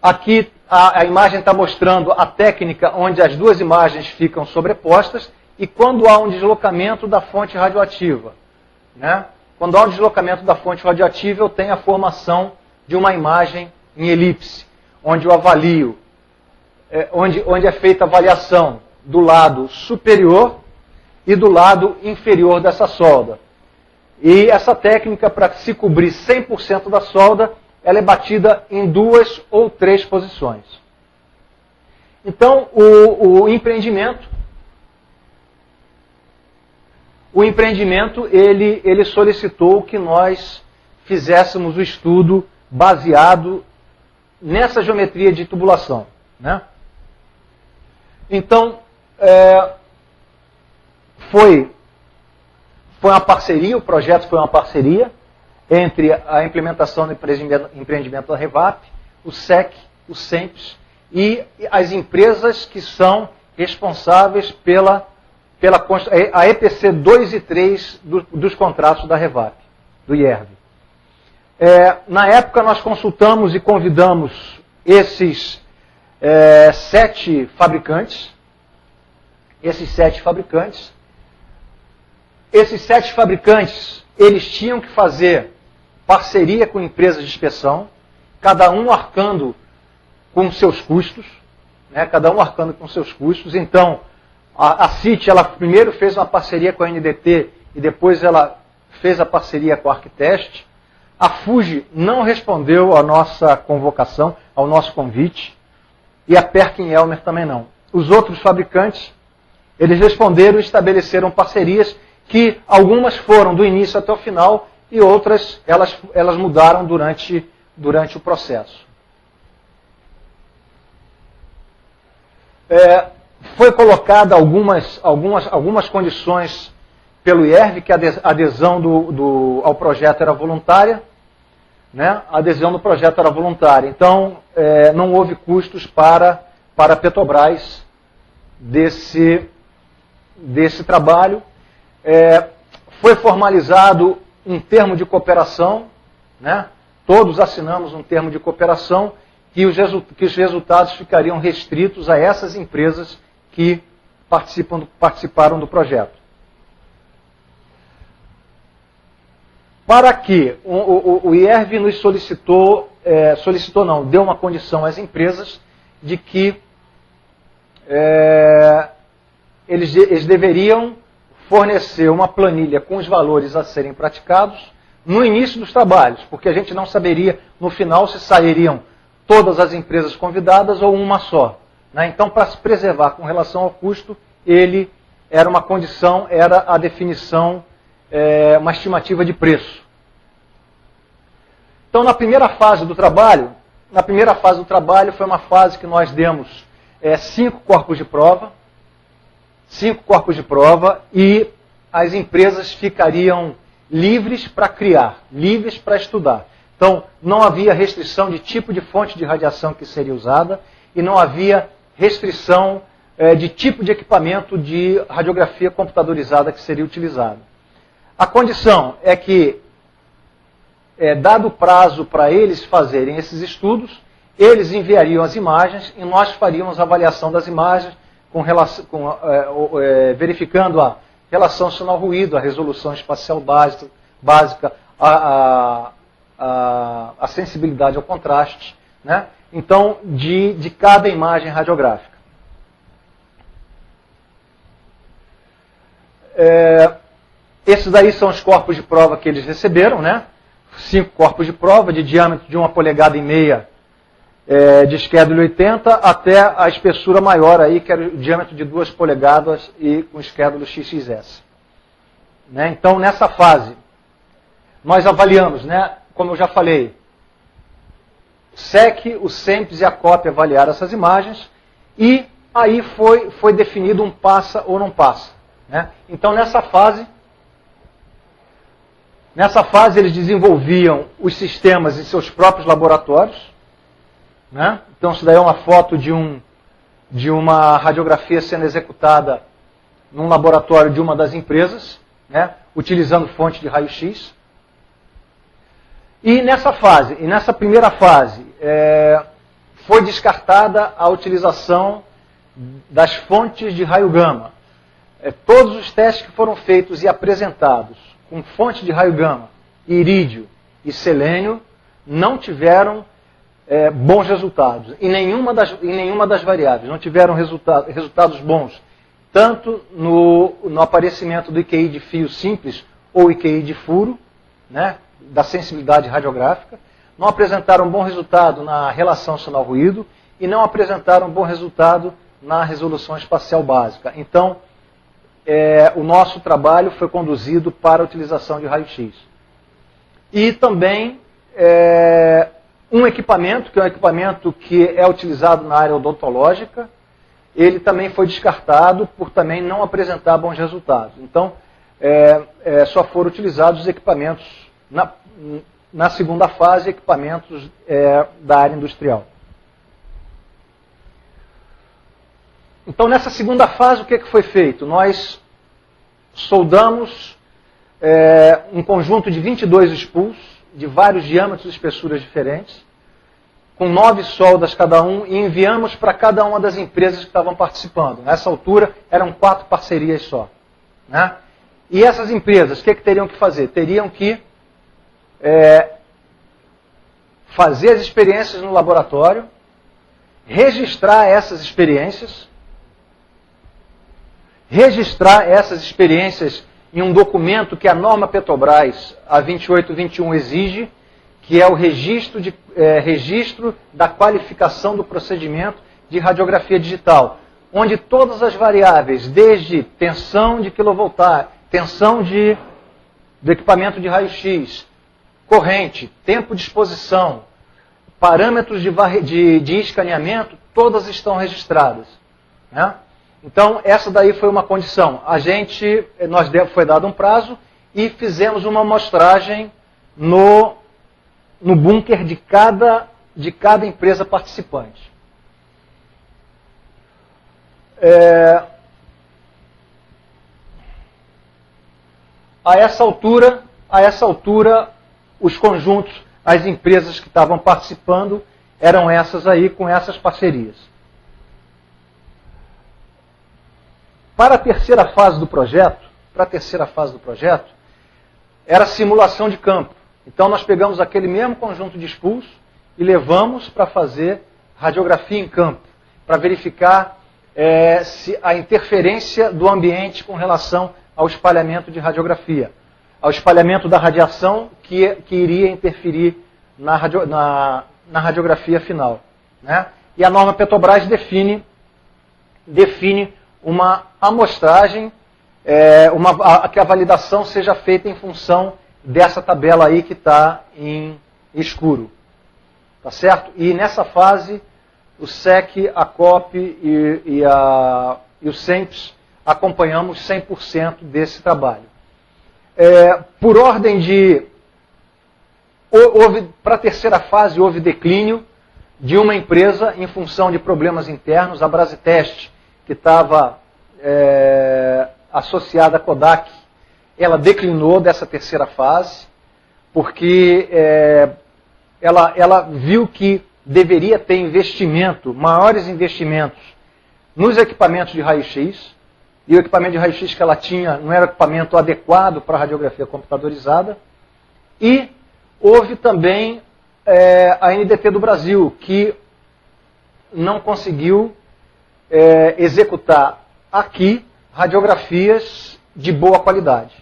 Aqui a imagem está mostrando a técnica onde as duas imagens ficam sobrepostas e quando há um deslocamento da fonte radioativa. Né? Quando há um deslocamento da fonte radioativa, eu tenho a formação de uma imagem em elipse, onde eu avalio, onde é feita a avaliação do lado superior e do lado inferior dessa solda. E essa técnica, para se cobrir 100% da solda, ela é batida em 2 ou 3 posições. Então, o empreendimento, ele solicitou que nós fizéssemos o estudo baseado nessa geometria de tubulação. Né? Então, foi uma parceria, o projeto foi uma parceria entre a implementação do empreendimento da Revap, o SEC, o SEMPS e as empresas que são responsáveis a EPC 2 e 3 dos contratos da Revap, do IERV. Na época nós consultamos e convidamos esses 7 fabricantes. Esses 7 fabricantes, eles tinham que fazer parceria com empresas de inspeção, cada um arcando com seus custos, né? Então, a CIT, ela primeiro fez uma parceria com a NDT e depois ela fez a parceria com a Arquiteste. A Fuji não respondeu à nossa convocação, ao nosso convite, e a Perkin-Elmer também não. Os outros fabricantes, eles responderam e estabeleceram parcerias que algumas foram do início até o final e outras elas mudaram durante o processo. Foi colocada algumas condições pelo IERV, que a adesão ao projeto era voluntária. Né? A adesão do projeto era voluntária. Então, não houve custos para a Petrobras desse trabalho. Foi formalizado um termo de cooperação, né? Todos assinamos um termo de cooperação que os resultados ficariam restritos a essas empresas que participaram do projeto. Para que o IERV nos deu uma condição às empresas de que eles deveriam fornecer uma planilha com os valores a serem praticados no início dos trabalhos, porque a gente não saberia no final se sairiam todas as empresas convidadas ou uma só. Né? Então, para se preservar com relação ao custo, era uma condição, era a definição, uma estimativa de preço. Então, na primeira fase do trabalho foi uma fase que nós demos 5 corpos de prova, e as empresas ficariam livres para criar, livres para estudar. Então, não havia restrição de tipo de fonte de radiação que seria usada e não havia restrição de tipo de equipamento de radiografia computadorizada que seria utilizado. A condição é que, dado o prazo para eles fazerem esses estudos, eles enviariam as imagens e nós faríamos a avaliação das imagens, verificando a relação sinal-ruído, a resolução espacial básica, a sensibilidade ao contraste, né? Então, de cada imagem Esses aí são os corpos de prova que eles receberam, né? 5 corpos de prova de diâmetro de 1,5 polegada de schedule 80 até a espessura maior aí, que era o diâmetro de 2 polegadas e com schedule XXS. Né? Então, nessa fase, nós avaliamos, né? Como eu já falei, o SEC, o SEMPS e a COP avaliaram essas imagens e aí foi definido um passa ou não passa. Né? Então, nessa fase eles desenvolviam os sistemas em seus próprios laboratórios. Né? Então, isso daí é uma foto de uma radiografia sendo executada num laboratório de uma das empresas, né? Utilizando fonte de raio-x. E nessa primeira fase, foi descartada a utilização das fontes de raio gama. Todos os testes que foram feitos e apresentados com fonte de raio gama, irídio e selênio, não tiveram bons resultados. Em nenhuma das variáveis. Não tiveram resultados bons, tanto no aparecimento do IQI de fio simples ou IQI de furo, né, da sensibilidade radiográfica, não apresentaram bom resultado na relação sinal-ruído e não apresentaram bom resultado na resolução espacial básica. Então, o nosso trabalho foi conduzido para a utilização de raio-x. E também um equipamento, que é um equipamento que é utilizado na área odontológica, ele também foi descartado por também não apresentar bons resultados. Então, só foram utilizados os equipamentos, na segunda fase, equipamentos da área industrial. Então, nessa segunda fase, o que foi feito? Nós soldamos um conjunto de 22 spools, de vários diâmetros e espessuras diferentes, com 9 soldas cada um, e enviamos para cada uma das empresas que estavam participando. Nessa altura, eram 4 parcerias só. Né? E essas empresas, o que teriam que fazer? Teriam que fazer as experiências no laboratório, registrar essas experiências em um documento que a norma Petrobras, a 2821, exige, que é o registro da qualificação do procedimento de radiografia digital, onde todas as variáveis, desde tensão de quilovoltagem, tensão do equipamento de raio-x, corrente, tempo de exposição, parâmetros de escaneamento, todas estão registradas. Né? Então, essa daí foi uma condição. Foi dado um prazo e fizemos uma amostragem no bunker de cada empresa participante. A essa altura, os conjuntos, as empresas que estavam participando eram essas aí, com essas parcerias. Para a terceira fase do projeto, era simulação de campo. Então nós pegamos aquele mesmo conjunto de spools e levamos para fazer radiografia em campo, para verificar se a interferência do ambiente com relação ao espalhamento de radiografia, ao espalhamento da radiação que iria interferir na radiografia final. Né? E a norma Petrobras define uma amostragem, que a validação seja feita em função dessa tabela aí que está em escuro. Tá certo? E nessa fase, o SEC, a COP e o SEMPS acompanhamos 100% desse trabalho. Por ordem para a terceira fase, houve declínio de uma empresa em função de problemas internos, a Brasitest, que estava associada à Kodak, ela declinou dessa terceira fase, porque ela viu que deveria ter maiores investimentos nos equipamentos de raio-x, e o equipamento de raio-x que ela tinha não era o equipamento adequado para a radiografia computadorizada, e houve também a NDT do Brasil, que não conseguiu executar aqui radiografias de boa qualidade.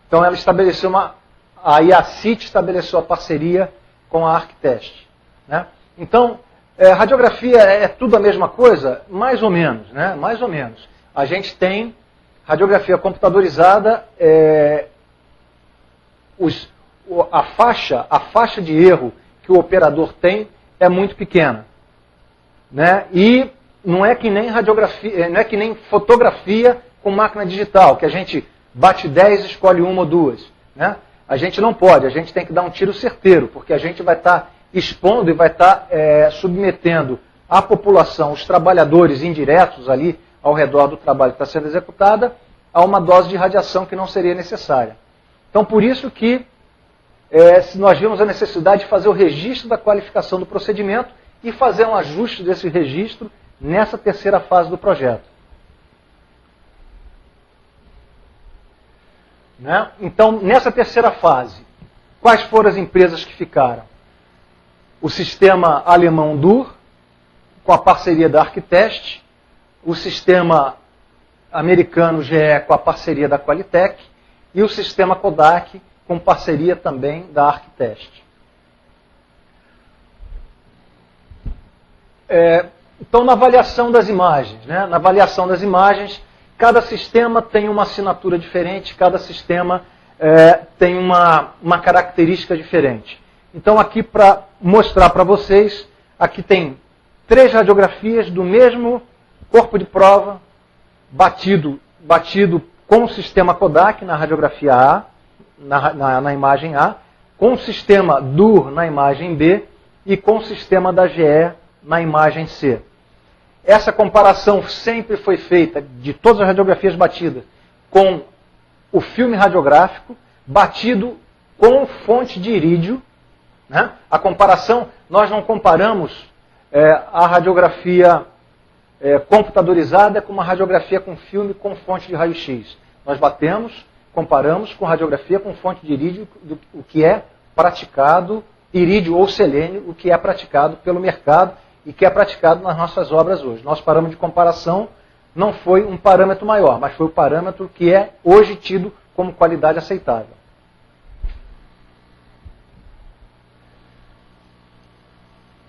Então ela estabeleceu a IACIT estabeleceu a parceria com a ArcTest, né? Então, radiografia é tudo a mesma coisa? Mais ou menos, né? Mais ou menos. A gente tem radiografia computadorizada, a faixa de erro que o operador tem é muito pequena, né? E não é que nem radiografia, não é que nem fotografia com máquina digital, que a gente bate 10 e escolhe uma ou duas, né? A gente não pode, a gente tem que dar um tiro certeiro, porque a gente vai estar expondo e vai estar submetendo a população, os trabalhadores indiretos ali ao redor do trabalho que está sendo executado, a uma dose de radiação que não seria necessária. Então, por isso que nós vimos a necessidade de fazer o registro da qualificação do procedimento e fazer um ajuste desse registro nessa terceira fase do projeto. Né? Então, nessa terceira fase, quais foram as empresas que ficaram? O sistema alemão DUR, com a parceria da ArcTest, o sistema americano GE com a parceria da Qualitec e o sistema Kodak com parceria também da ArcTest. Então, na avaliação das imagens, né? Na avaliação das imagens, cada sistema tem uma assinatura diferente, cada sistema tem uma característica diferente. Então, aqui para mostrar para vocês, aqui tem 3 radiografias do mesmo corpo de prova, batido com o sistema Kodak na radiografia A, na imagem A, com o sistema DUR na imagem B e com o sistema da GE na imagem C. Essa comparação sempre foi feita, de todas as radiografias batidas, com o filme radiográfico, batido com fonte de irídio, né? A comparação, nós não comparamos a radiografia computadorizada com uma radiografia com filme com fonte de raio-x. Nós comparamos com radiografia com fonte de irídio, o que é praticado, irídio ou selênio, o que é praticado pelo mercado e que é praticado nas nossas obras hoje. Nosso parâmetro de comparação não foi um parâmetro maior, mas foi o parâmetro que é hoje tido como qualidade aceitável.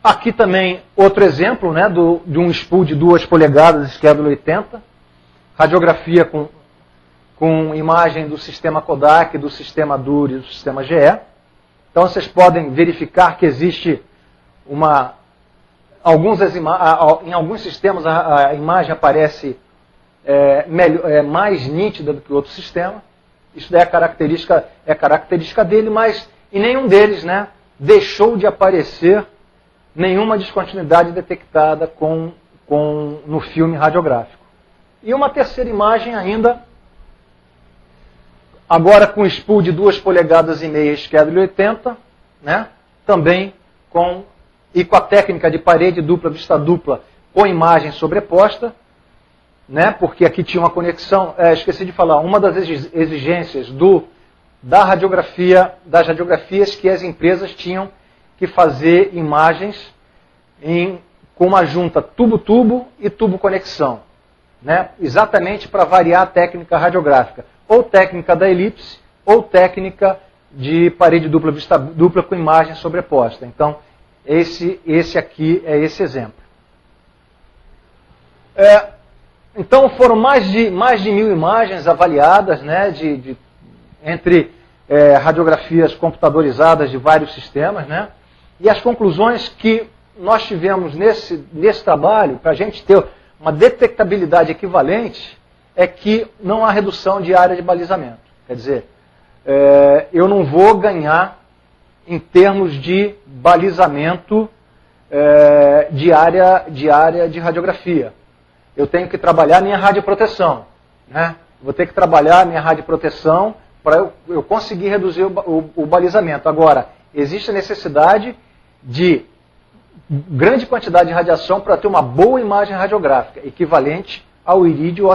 Aqui também outro exemplo, né, de um spool de 2 polegadas, Schedule 80, radiografia com imagem do sistema Kodak, do sistema DUR e do sistema GE. Então vocês podem verificar que existe em alguns sistemas a imagem aparece mais nítida do que o outro sistema. Isso daí é característica dele, mas em nenhum deles, né, deixou de aparecer nenhuma descontinuidade detectada no filme radiográfico. E uma terceira imagem ainda, agora com spool de 2 polegadas e meia, Schedule 80, né, também com a técnica de parede dupla, vista dupla, com imagem sobreposta, né, porque aqui tinha uma conexão, esqueci de falar, uma das exigências das radiografias que as empresas tinham que fazer imagens com uma junta tubo-tubo e tubo-conexão, né, exatamente para variar a técnica radiográfica, ou técnica da elipse, ou técnica de parede dupla, vista dupla com imagem sobreposta. Então, esse aqui é esse exemplo. Então, foram mais de 1.000 imagens avaliadas, né, entre radiografias computadorizadas de vários sistemas, né, e as conclusões que nós tivemos nesse trabalho, para a gente ter uma detectabilidade equivalente, é que não há redução de área de balizamento. Quer dizer, eu não vou ganhar em termos de balizamento de área de radiografia. Eu tenho que trabalhar minha radioproteção, né? Vou ter que trabalhar minha radioproteção para eu conseguir reduzir o balizamento. Agora, existe a necessidade de grande quantidade de radiação para ter uma boa imagem radiográfica, equivalente ao irídio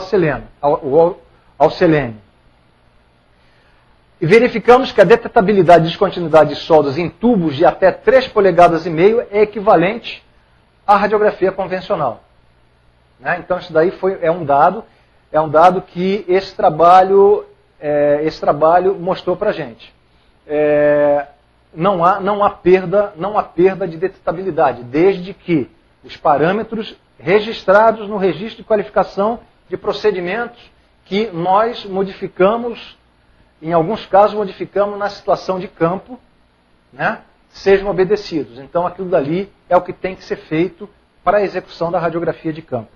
ou ao selênio. E verificamos que a detectabilidade de descontinuidade de soldas em tubos de até 3 polegadas e meio é equivalente à radiografia convencional. Né? Então isso daí é um dado que esse trabalho esse trabalho mostrou para a gente. Não há perda de detectabilidade, desde que os parâmetros registrados no registro de qualificação de procedimentos que nós modificamos, em alguns casos modificamos na situação de campo, né, sejam obedecidos. Então aquilo dali é o que tem que ser feito para a execução da radiografia de campo.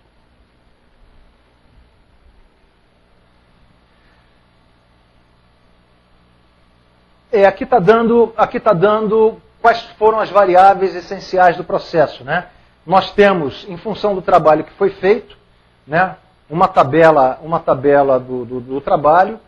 Aqui está dando quais foram as variáveis essenciais do processo, né? Nós temos, em função do trabalho que foi feito, né, uma tabela do trabalho,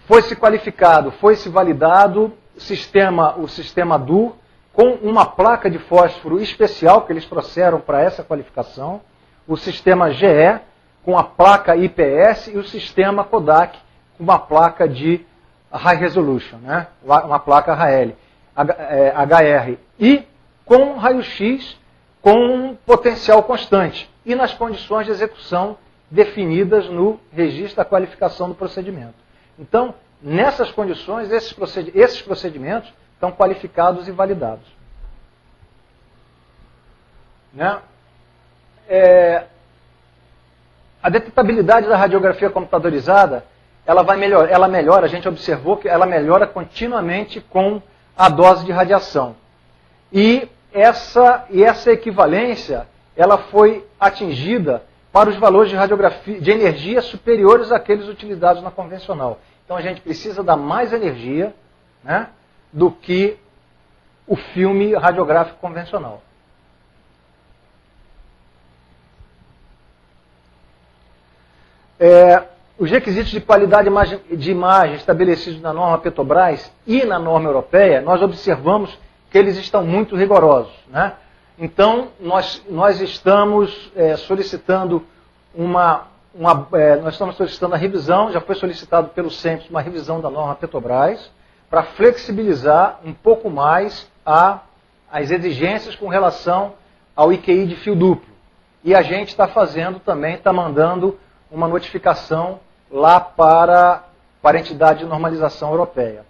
foi-se qualificado, foi-se validado o sistema DUR com uma placa de fósforo especial que eles trouxeram para essa qualificação, o sistema GE com a placa IPS e o sistema Kodak com uma placa de High Resolution, né? Uma placa HL, HR, e com raio-x com potencial constante e nas condições de execução definidas no registro da qualificação do procedimento. Então, nessas condições, esses procedimentos estão qualificados e validados. Né? A detectabilidade da radiografia computadorizada, ela melhora, a gente observou que ela melhora continuamente com a dose de radiação. E essa equivalência, ela foi atingida para os valores de radiografia de energia superiores àqueles utilizados na convencional. Então a gente precisa dar mais energia, né, do que o filme radiográfico convencional. Os requisitos de qualidade de imagem estabelecidos na norma Petrobras e na norma europeia, nós observamos que eles estão muito rigorosos, né? Então, nós estamos solicitando nós estamos solicitando a revisão, já foi solicitado pelo SEMPS uma revisão da norma Petrobras, para flexibilizar um pouco mais as exigências com relação ao IQI de fio duplo. E a gente está fazendo também, está mandando uma notificação lá para a entidade de normalização europeia.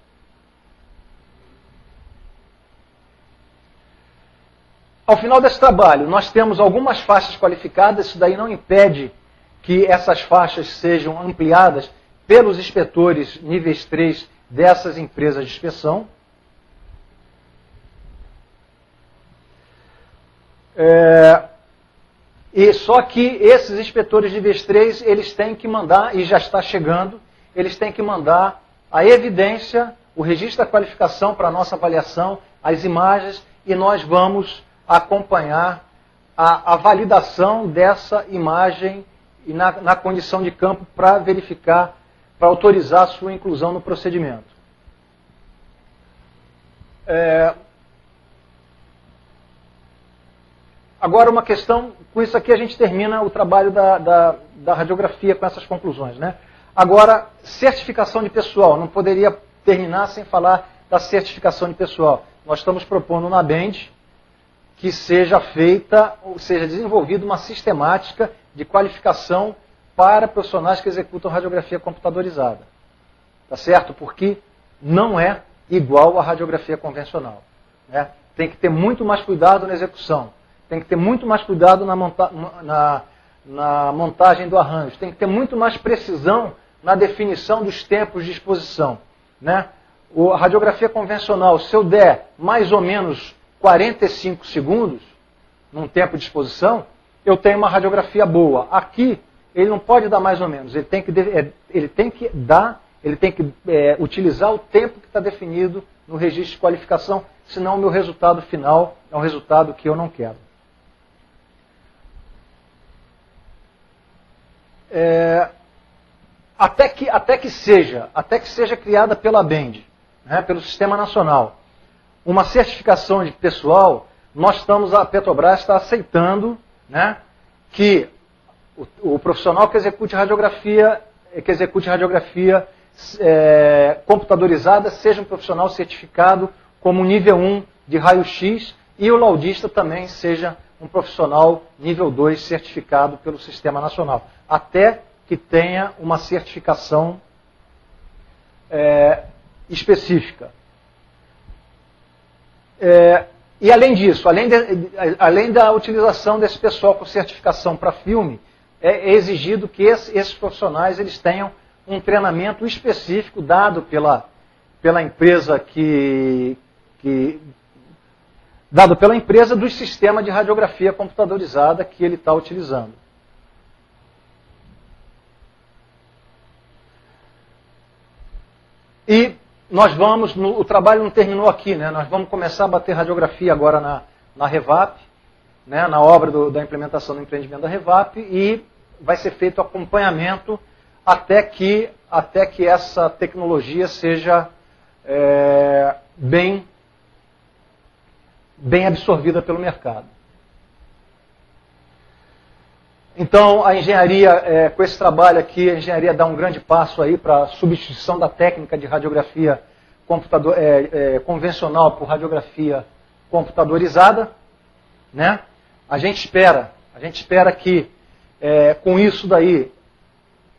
Ao final desse trabalho, nós temos algumas faixas qualificadas, isso daí não impede que essas faixas sejam ampliadas pelos inspetores níveis 3 dessas empresas de inspeção. E só que esses inspetores níveis 3, eles têm que mandar, e já está chegando, eles têm que mandar a evidência, o registro da qualificação para a nossa avaliação, as imagens, e nós vamos acompanhar a validação dessa imagem e na condição de campo para verificar, para autorizar a sua inclusão no procedimento. Agora uma questão, com isso aqui a gente termina o trabalho da radiografia com essas conclusões, né? Agora, certificação de pessoal, não poderia terminar sem falar da certificação de pessoal. Nós estamos propondo na BEND que seja desenvolvida uma sistemática de qualificação para profissionais que executam radiografia computadorizada. Tá certo? Porque não é igual à radiografia convencional, né? Tem que ter muito mais cuidado na execução, tem que ter muito mais cuidado na montagem do arranjo, tem que ter muito mais precisão na definição dos tempos de exposição, né? A radiografia convencional, se eu der mais ou menos 45 segundos num tempo de exposição, eu tenho uma radiografia boa. Aqui, ele não pode dar mais ou menos, ele tem que utilizar o tempo que está definido no registro de qualificação, senão o meu resultado final é um resultado que eu não quero. Até que seja criada pela BEND, né, pelo Sistema Nacional, uma certificação de pessoal, a Petrobras está aceitando, né, que o profissional que execute radiografia computadorizada seja um profissional certificado como nível 1 de raio-x e o laudista também seja um profissional nível 2 certificado pelo Sistema Nacional. Até que tenha uma certificação específica. E além disso, além da utilização desse pessoal com certificação para filme, é exigido que esses profissionais eles tenham um treinamento específico dado pela empresa dado pela empresa do sistema de radiografia computadorizada que ele está utilizando. E nós vamos, o trabalho não terminou aqui, né? Nós vamos começar a bater radiografia agora na Revap, né? Na obra da implementação do empreendimento da Revap, e vai ser feito acompanhamento até que essa tecnologia seja bem absorvida pelo mercado. Então, a engenharia, com esse trabalho aqui, a engenharia dá um grande passo aí para a substituição da técnica de radiografia convencional por radiografia computadorizada, né? A gente espera que com isso daí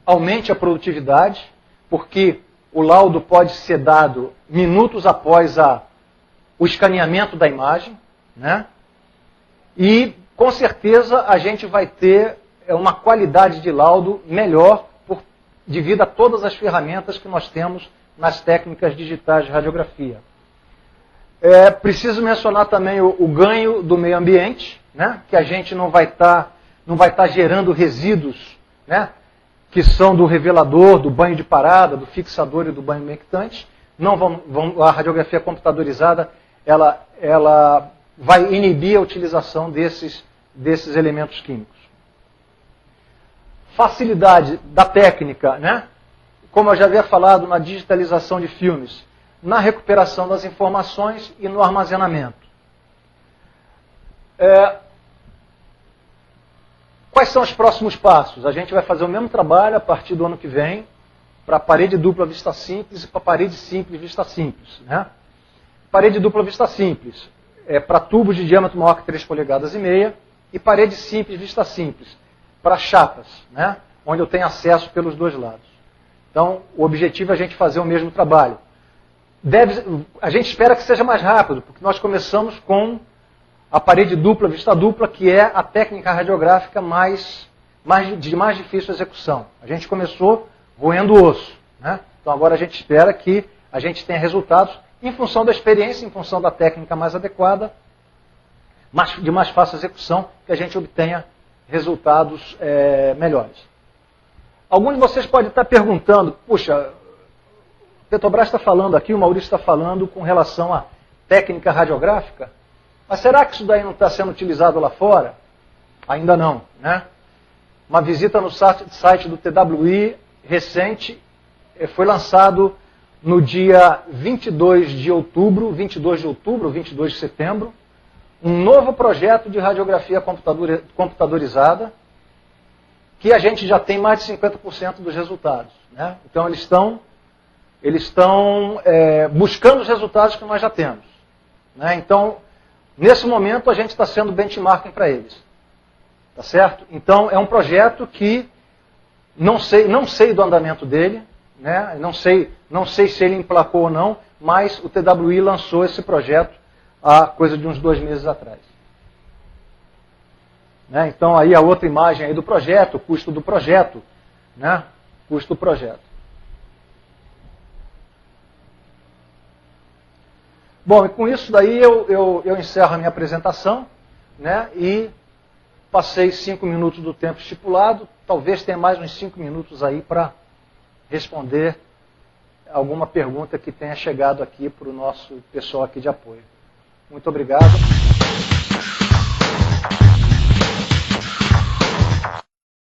aumente a produtividade, porque o laudo pode ser dado minutos após o escaneamento da imagem, né? E com certeza a gente vai ter uma qualidade de laudo melhor devido a todas as ferramentas que nós temos nas técnicas digitais de radiografia. Preciso mencionar também o ganho do meio ambiente, né? Que a gente não vai estar gerando resíduos, né? Que são do revelador, do banho de parada, do fixador e do banho umectante. A radiografia computadorizada ela vai inibir a utilização desses elementos químicos. Facilidade da técnica, né? Como eu já havia falado, na digitalização de filmes, na recuperação das informações e no armazenamento. Quais são os próximos passos? A gente vai fazer o mesmo trabalho a partir do ano que vem para parede dupla vista simples e para parede simples vista simples, né? Parede dupla vista simples para tubos de diâmetro maior que 3,5 polegadas e parede simples vista simples para chapas, né? Onde eu tenho acesso pelos dois lados. Então, o objetivo é a gente fazer o mesmo trabalho. A gente espera que seja mais rápido, porque nós começamos com a parede dupla, vista dupla, que é a técnica radiográfica de mais difícil execução. A gente começou roendo o osso, né? Então agora a gente espera que a gente tenha resultados em função da experiência, em função da técnica mais adequada, de mais fácil execução, que a gente obtenha resultados melhores. Alguns de vocês podem estar perguntando, puxa, Petrobras está falando aqui, o Maurício está falando com relação à técnica radiográfica, mas será que isso daí não está sendo utilizado lá fora? Ainda não, né? Uma visita no site do TWI recente foi lançado no dia 22 de outubro, 22 de setembro, um novo projeto de radiografia computadorizada, que a gente já tem mais de 50% dos resultados, né? Então eles estão buscando os resultados que nós já temos, né? Então, nesse momento, a gente está sendo benchmarking para eles. Tá certo? Então, é um projeto que não sei do andamento dele, né? Não sei se ele emplacou ou não, mas o TWI lançou esse projeto há coisa de uns 2 meses atrás. Né? Então, aí a outra imagem aí do projeto, o custo do projeto, né? Custo do projeto. Bom, e com isso daí eu encerro a minha apresentação, né? E passei 5 minutos do tempo estipulado, talvez tenha mais uns 5 minutos aí para responder alguma pergunta que tenha chegado aqui para o nosso pessoal aqui de apoio. Muito obrigado.